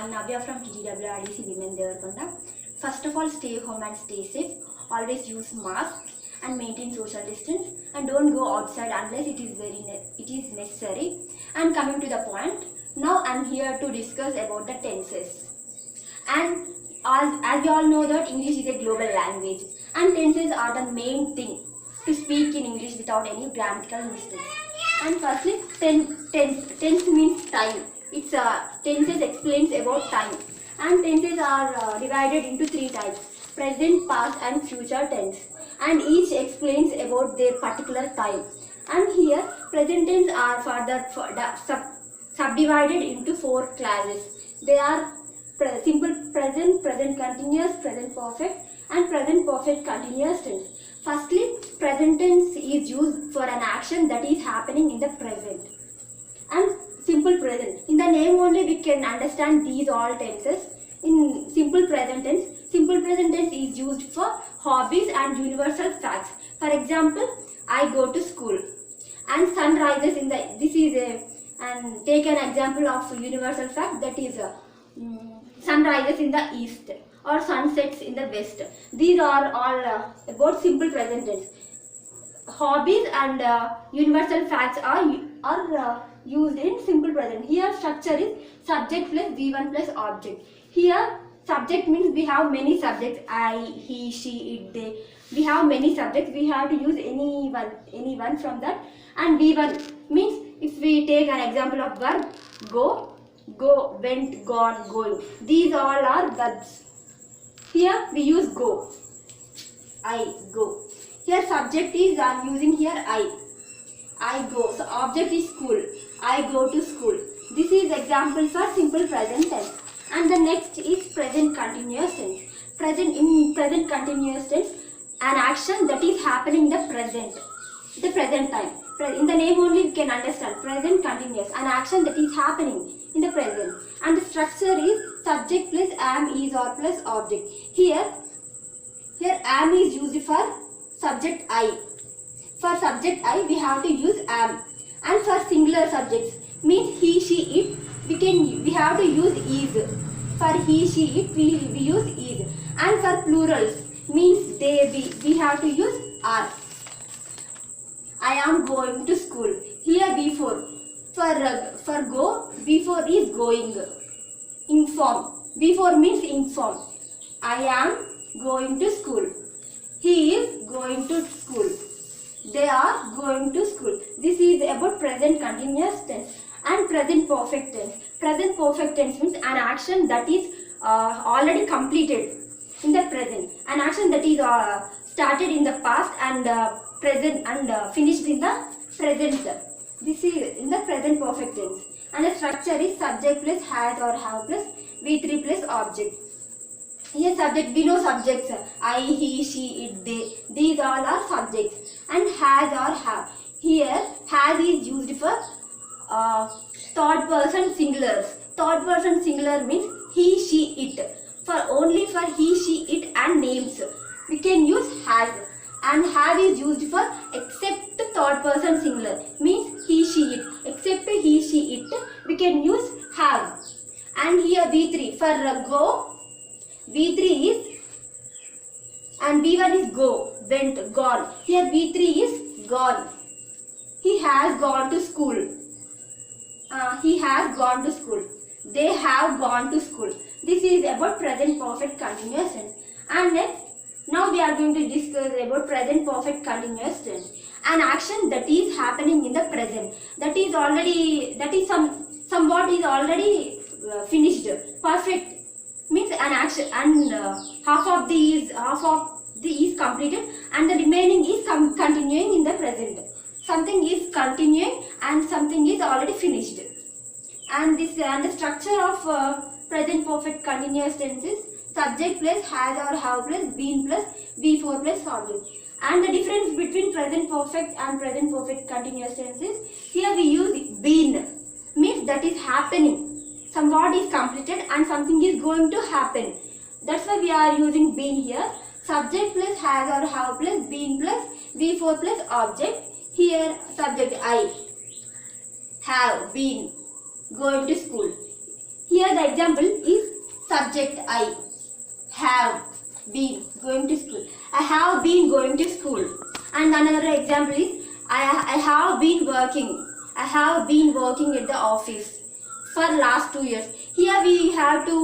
I'm Navya from TTWRDC Women Devarkonda. First of all, stay home and stay safe. Always use masks and maintain social distance, and don't go outside unless it is necessary. And coming to the point, now I'm here to discuss about the tenses. And as we all know that English is a global language, and tenses are the main thing to speak in English without any grammatical mistakes. And firstly, tense means time. Tenses explains about time, and tenses are divided into three types: present, past, and future tense. And each explains about their particular time. And here, present tense are subdivided into four classes. They are simple present, present continuous, present perfect, and present perfect continuous tense. Firstly, present tense is used for an action that is happening in the present. And simple present, in the name only we can understand these all tenses. In simple present tense is used for hobbies and universal facts. For example, I go to school, and sun rises in the, and take an example of universal fact, that is sun rises in the east or sun sets in the west. These are all about simple present tense. Hobbies and universal facts are used in simple present. Here structure is subject plus V1 plus object. Here subject means we have many subjects: I, he, she, it, they. We have many subjects. We have to use any one from that. And V1 means, if we take an example of verb, go, went, gone, going. These all are verbs. Here we use go. I go. Here subject is, I am using here I go. So object is school. I go to school. This is example for simple present tense. And the next is present continuous tense. In present continuous tense, an action that is happening in the present time. In the name only we can understand present continuous, an action that is happening in the present. And the structure is subject plus am, is, or plus object. Here am is used for subject I. For subject I we have to use am. And for singular subjects, means he, she, it, we have to use is. For he, she, it, we use is. And for plurals, means they, we have to use are. I am going to school. Here before. For go, before is going. Inform. Before means inform. I am going to school. He is going to school. They are going to school. This is about present continuous tense. And present perfect tense. Present perfect tense means an action that is already completed in the present. An action that is started in the past and present and finished in the present. This is in the present perfect tense. And the structure is subject plus has or have plus V3 plus object. Here subject, we know subjects: I, he, she, it, they. These all are subjects. And has or have. Here has is used for third person singulars. Third person singular means he, she, it. Only for he, she, it and names we can use has. And have is used for except third person singular, means he, she, it. Except he, she, it, we can use have. And here V3 for go, V3 is, and V1 is go, went, gone. Here V3 is gone. He has gone to school. He has gone to school. They have gone to school. This is about present perfect continuous tense. And next, now we are going to discuss about present perfect continuous tense. An action that is happening in the present. That is somewhat is already finished. Perfect means an action, and half of the is completed, and the remaining is continuing in the present. Something is continuing and something is already finished. And the structure of present perfect continuous tense is subject plus has or have plus been plus V4 plus object. And the difference between present perfect and present perfect continuous tense is, here we use been, means that is happening. Somewhat is completed and something is going to happen. That's why we are using been here. Subject plus has or have plus been plus V4 plus object. Here subject I, have been, going to school. Here the example is subject I. Have been going to school. I have been going to school. And another example is I have been working. I have been working at the office for last 2 years. Here we have to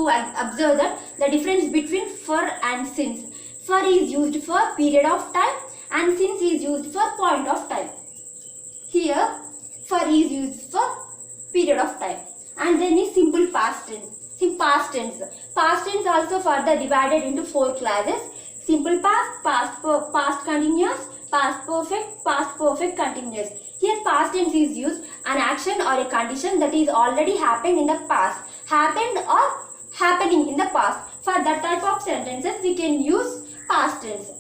observe that the difference between for and since. For is used for period of time and since is used for point of time. Here for is used for period of time. And then is simple past tense. Past tense. Past tense also further divided into 4 classes. Simple past, past continuous, past perfect continuous. Here past tense is used an action or a condition that is already happened in the past, happened or happening in the past. For that type of sentences we can use past tense.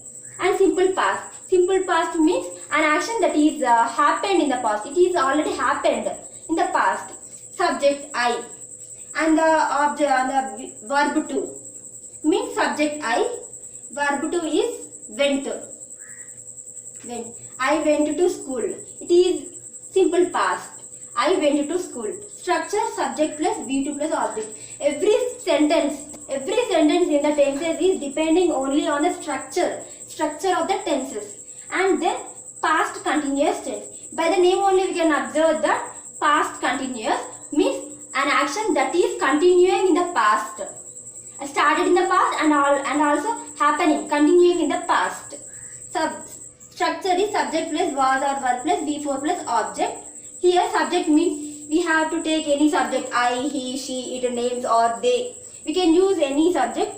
And simple past. Simple past means an action that is happened in the past. It is already happened in the past. Subject I and the object and the verb to means subject I, verb to is went. When I went to school, it is simple past. I went to school. Structure subject plus V2 plus object. Every sentence in the tenses is depending only on the structure of the tenses. And then past continuous tense. By the name only we can observe that past continuous means an action that is continuing in the past, started in the past and also happening, continuing in the past. Structure is subject plus was or verb plus V4 plus object. Here subject means we have to take any subject, I, he, she, it, names or they. We can use any subject.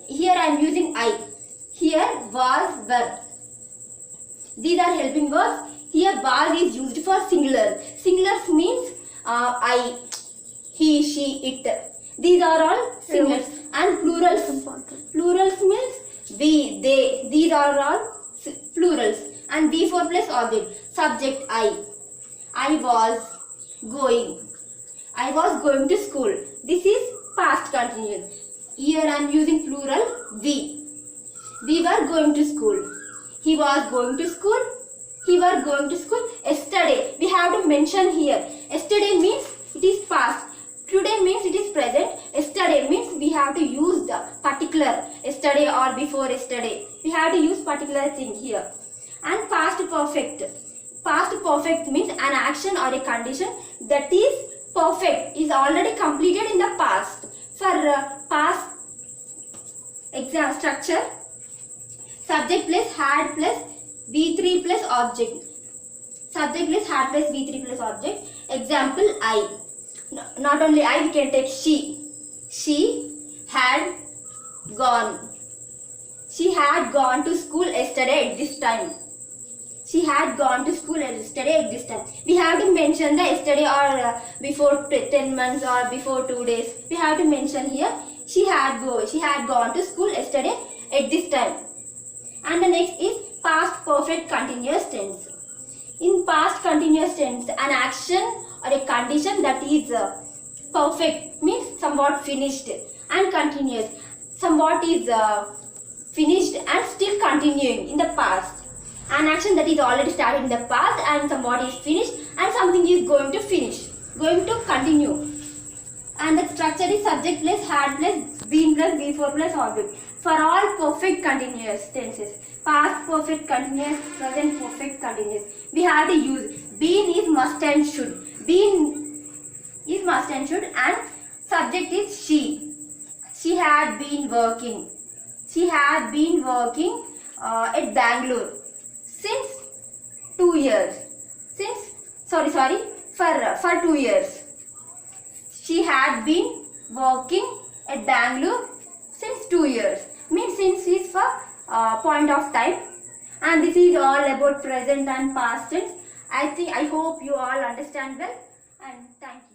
Here I am using I. Here was, were. These are helping verbs. Here was is used for singular. Singulars means I, he, she, it. These are all singulars. And plurals. Plurals means we, they. These are all plurals. And V4 plus object. Subject I. I was going. I was going to school. This is past continuous. Here I am using plural we. We were going to school. He was going to school. He were going to school. Yesterday. We have to mention here. Yesterday means it is past. Today means it is present. Yesterday means we have to use the particular yesterday or before yesterday. We have to use particular thing here. And past perfect. Past perfect means an action or a condition that is perfect, is already completed in the past. For past exam structure, subject plus had plus V3 plus object. Subject plus had plus V3 plus object. Example I. Not only I, we can take she. She had gone. She had gone to school yesterday at this time. She had gone to school yesterday at this time. We have to mention the yesterday or before 10 months or before 2 days. We have to mention here she had gone to school yesterday at this time. And the next is past perfect continuous tense. In past continuous tense, an action or a condition that is perfect means somewhat finished, and continuous somewhat is finished and still continuing in the past. An action that is already started in the past and somewhat is finished and something is going to finish, going to continue. And the structure is subject plus had plus been plus V4 plus object. For all perfect continuous tenses, past perfect continuous, present perfect continuous, we have to use been is must and should. Been is must and should, and subject is she. She had been working. She had been working at Bangalore since 2 years. For 2 years. She had been working at Bangalore since 2 years. Means since is for point of time. And this is all about present and past tense. I hope you all understand well, and thank you.